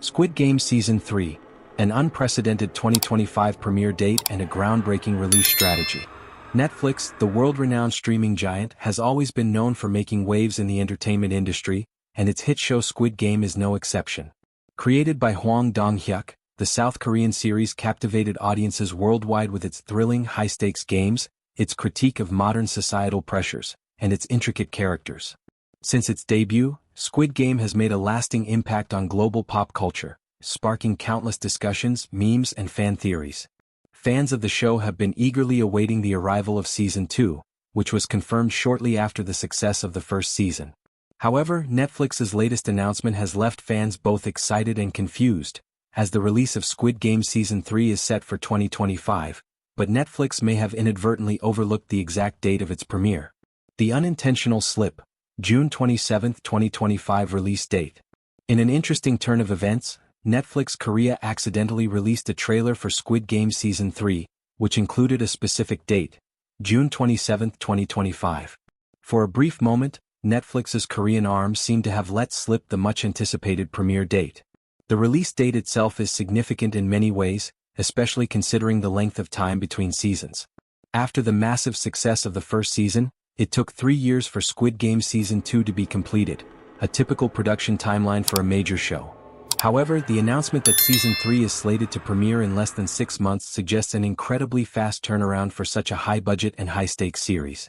Squid Game Season 3, an unprecedented 2025 premiere date and a groundbreaking release strategy. Netflix, the world-renowned streaming giant, has always been known for making waves in the entertainment industry, and its hit show Squid Game is no exception. Created by Hwang Dong-hyuk, the South Korean series captivated audiences worldwide with its thrilling, high-stakes games, its critique of modern societal pressures, and its intricate characters. Since its debut, Squid Game has made a lasting impact on global pop culture, sparking countless discussions, memes, and fan theories. Fans of the show have been eagerly awaiting the arrival of Season 2, which was confirmed shortly after the success of the first season. However, Netflix's latest announcement has left fans both excited and confused, as the release of Squid Game Season 3 is set for 2025, but Netflix may have inadvertently overlooked the exact date of its premiere. The unintentional slip, June 27, 2025 release date. In an interesting turn of events, Netflix Korea accidentally released a trailer for Squid Game Season 3, which included a specific date, June 27, 2025. For a brief moment, Netflix's Korean arm seemed to have let slip the much-anticipated premiere date. The release date itself is significant in many ways, especially considering the length of time between seasons. After the massive success of the first season, it took 3 years for Squid Game Season 2 to be completed, a typical production timeline for a major show. However, the announcement that Season 3 is slated to premiere in less than 6 months suggests an incredibly fast turnaround for such a high-budget and high-stakes series.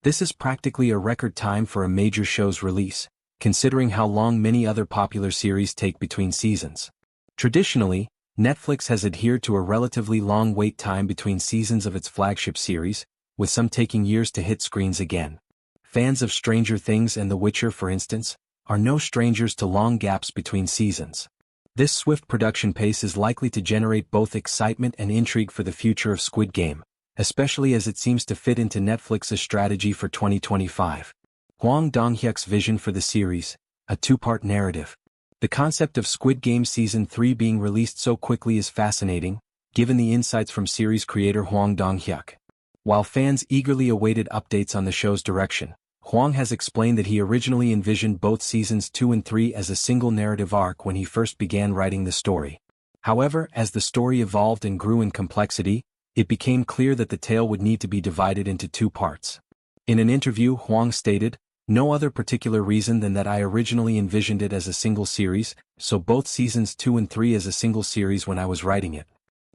This is practically a record time for a major show's release, considering how long many other popular series take between seasons. Traditionally, Netflix has adhered to a relatively long wait time between seasons of its flagship series, with some taking years to hit screens again. Fans of Stranger Things and The Witcher, for instance, are no strangers to long gaps between seasons. This swift production pace is likely to generate both excitement and intrigue for the future of Squid Game, especially as it seems to fit into Netflix's strategy for 2025. Hwang Dong-hyuk's vision for the series, a two-part narrative. The concept of Squid Game Season 3 being released so quickly is fascinating, given the insights from series creator Hwang Dong-hyuk. While fans eagerly awaited updates on the show's direction, Hwang has explained that he originally envisioned both Seasons 2 and 3 as a single narrative arc when he first began writing the story. However, as the story evolved and grew in complexity, it became clear that the tale would need to be divided into 2 parts. In an interview, Hwang stated, "No other particular reason than that I originally envisioned it as a single series, so both Seasons 2 and 3 as a single series when I was writing it.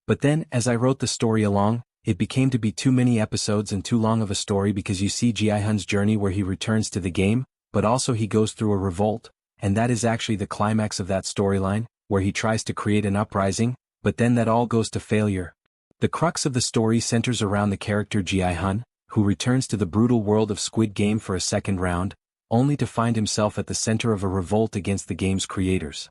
But then, as I wrote the story along, it became to be too many episodes and too long of a story because you see Gi-hun's journey where he returns to the game, but also he goes through a revolt, and that is actually the climax of that storyline, where he tries to create an uprising, but then that all goes to failure. The crux of the story centers around the character Gi-hun, who returns to the brutal world of Squid Game for a second round, only to find himself at the center of a revolt against the game's creators.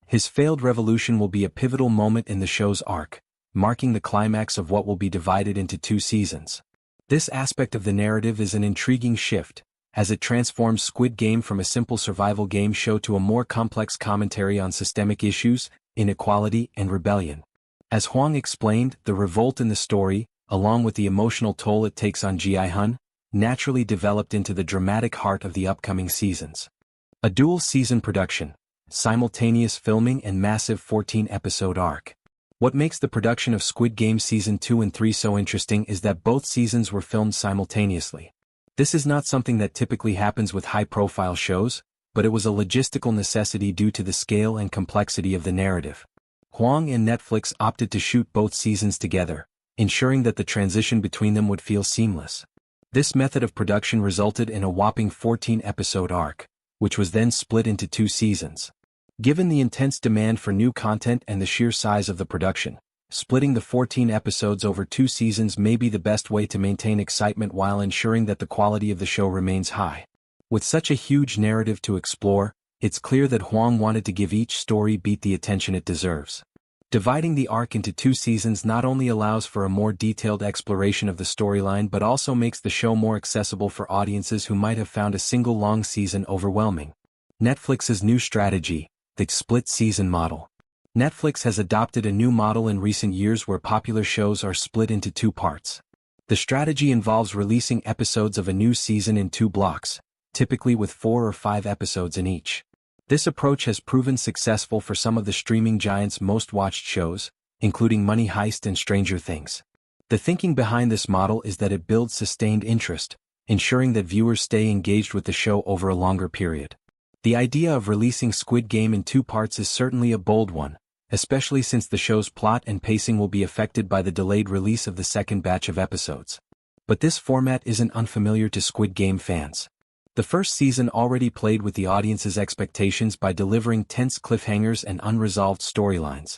His failed revolution will be a pivotal moment in the show's arc, marking the climax of what will be divided into 2 seasons. This aspect of the narrative is an intriguing shift, as it transforms Squid Game from a simple survival game show to a more complex commentary on systemic issues, inequality, and rebellion. As Hwang explained, the revolt in the story, along with the emotional toll it takes on Gi-hun, naturally developed into the dramatic heart of the upcoming seasons. A dual-season production, simultaneous filming and massive 14-episode arc. What makes the production of Squid Game Season 2 and 3 so interesting is that both seasons were filmed simultaneously. This is not something that typically happens with high-profile shows, but it was a logistical necessity due to the scale and complexity of the narrative. Hwang and Netflix opted to shoot both seasons together, ensuring that the transition between them would feel seamless. This method of production resulted in a whopping 14-episode arc, which was then split into 2 seasons. Given the intense demand for new content and the sheer size of the production, splitting the 14 episodes over 2 seasons may be the best way to maintain excitement while ensuring that the quality of the show remains high. With such a huge narrative to explore, it's clear that Hwang wanted to give each story beat the attention it deserves. Dividing the arc into 2 seasons not only allows for a more detailed exploration of the storyline but also makes the show more accessible for audiences who might have found a single long season overwhelming. Netflix's new strategy, the split-season model. Netflix has adopted a new model in recent years where popular shows are split into 2 parts. The strategy involves releasing episodes of a new season in 2 blocks, typically with 4 or 5 episodes in each. This approach has proven successful for some of the streaming giant's most watched shows, including Money Heist and Stranger Things. The thinking behind this model is that it builds sustained interest, ensuring that viewers stay engaged with the show over a longer period. The idea of releasing Squid Game in 2 parts is certainly a bold one, especially since the show's plot and pacing will be affected by the delayed release of the second batch of episodes. But this format isn't unfamiliar to Squid Game fans. The first season already played with the audience's expectations by delivering tense cliffhangers and unresolved storylines.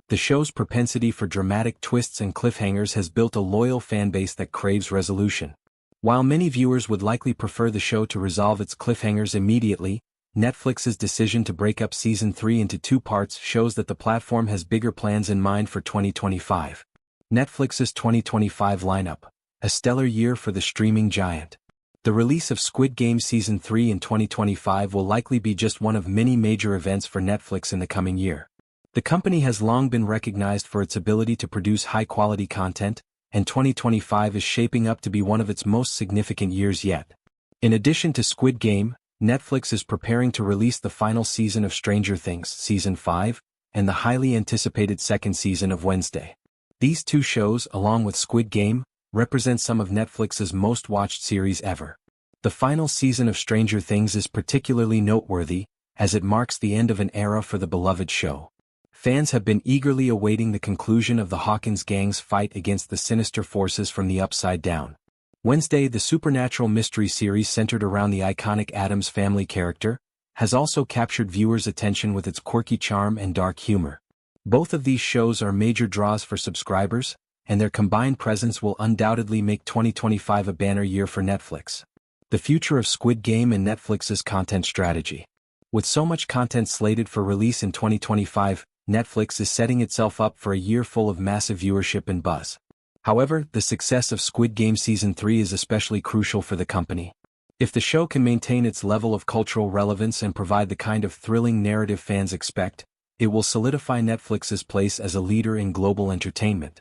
The show's propensity for dramatic twists and cliffhangers has built a loyal fanbase that craves resolution. While many viewers would likely prefer the show to resolve its cliffhangers immediately, Netflix's decision to break up Season 3 into 2 parts shows that the platform has bigger plans in mind for 2025. Netflix's 2025 lineup, a stellar year for the streaming giant. The release of Squid Game Season 3 in 2025 will likely be just one of many major events for Netflix in the coming year. The company has long been recognized for its ability to produce high-quality content, and 2025 is shaping up to be one of its most significant years yet. In addition to Squid Game, Netflix is preparing to release the final season of Stranger Things, Season 5, and the highly anticipated second season of Wednesday. These 2 shows, along with Squid Game, represent some of Netflix's most watched series ever. The final season of Stranger Things is particularly noteworthy, as it marks the end of an era for the beloved show. Fans have been eagerly awaiting the conclusion of the Hawkins gang's fight against the sinister forces from the Upside Down. Wednesday, the supernatural mystery series centered around the iconic Addams Family character, has also captured viewers' attention with its quirky charm and dark humor. Both of these shows are major draws for subscribers, and their combined presence will undoubtedly make 2025 a banner year for Netflix. The future of Squid Game and Netflix's content strategy. With so much content slated for release in 2025, Netflix is setting itself up for a year full of massive viewership and buzz. However, the success of Squid Game Season 3 is especially crucial for the company. If the show can maintain its level of cultural relevance and provide the kind of thrilling narrative fans expect, it will solidify Netflix's place as a leader in global entertainment.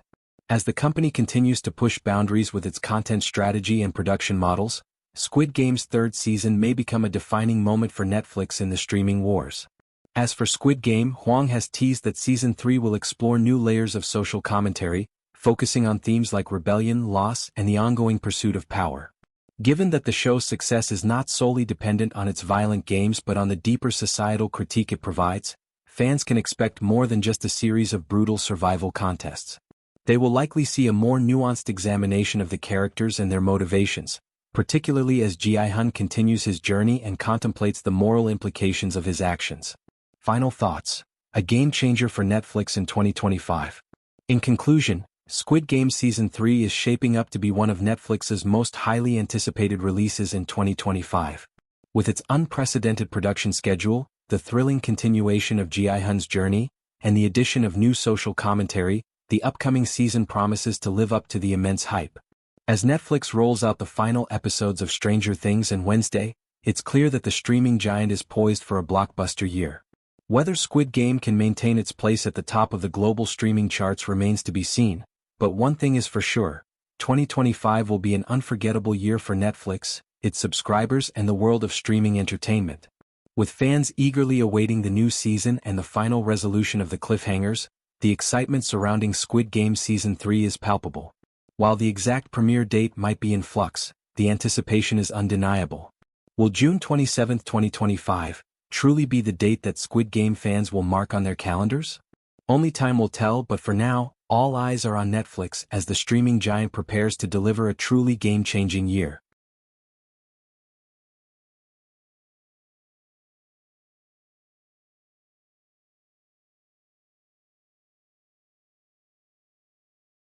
As the company continues to push boundaries with its content strategy and production models, Squid Game's 3rd season may become a defining moment for Netflix in the streaming wars. As for Squid Game, Hwang has teased that Season 3 will explore new layers of social commentary, focusing on themes like rebellion, loss, and the ongoing pursuit of power. Given that the show's success is not solely dependent on its violent games but on the deeper societal critique it provides, fans can expect more than just a series of brutal survival contests. They will likely see a more nuanced examination of the characters and their motivations, particularly as Gi-hun continues his journey and contemplates the moral implications of his actions. Final thoughts. A game-changer for Netflix in 2025. In conclusion, Squid Game Season 3 is shaping up to be one of Netflix's most highly anticipated releases in 2025. With its unprecedented production schedule, the thrilling continuation of Gi-hun's journey, and the addition of new social commentary, the upcoming season promises to live up to the immense hype. As Netflix rolls out the final episodes of Stranger Things and Wednesday, it's clear that the streaming giant is poised for a blockbuster year. Whether Squid Game can maintain its place at the top of the global streaming charts remains to be seen, but one thing is for sure, 2025 will be an unforgettable year for Netflix, its subscribers and the world of streaming entertainment. With fans eagerly awaiting the new season and the final resolution of the cliffhangers, the excitement surrounding Squid Game Season 3 is palpable. While the exact premiere date might be in flux, the anticipation is undeniable. Will June 27, 2025, truly be the date that Squid Game fans will mark on their calendars? Only time will tell, but for now, all eyes are on Netflix as the streaming giant prepares to deliver a truly game-changing year.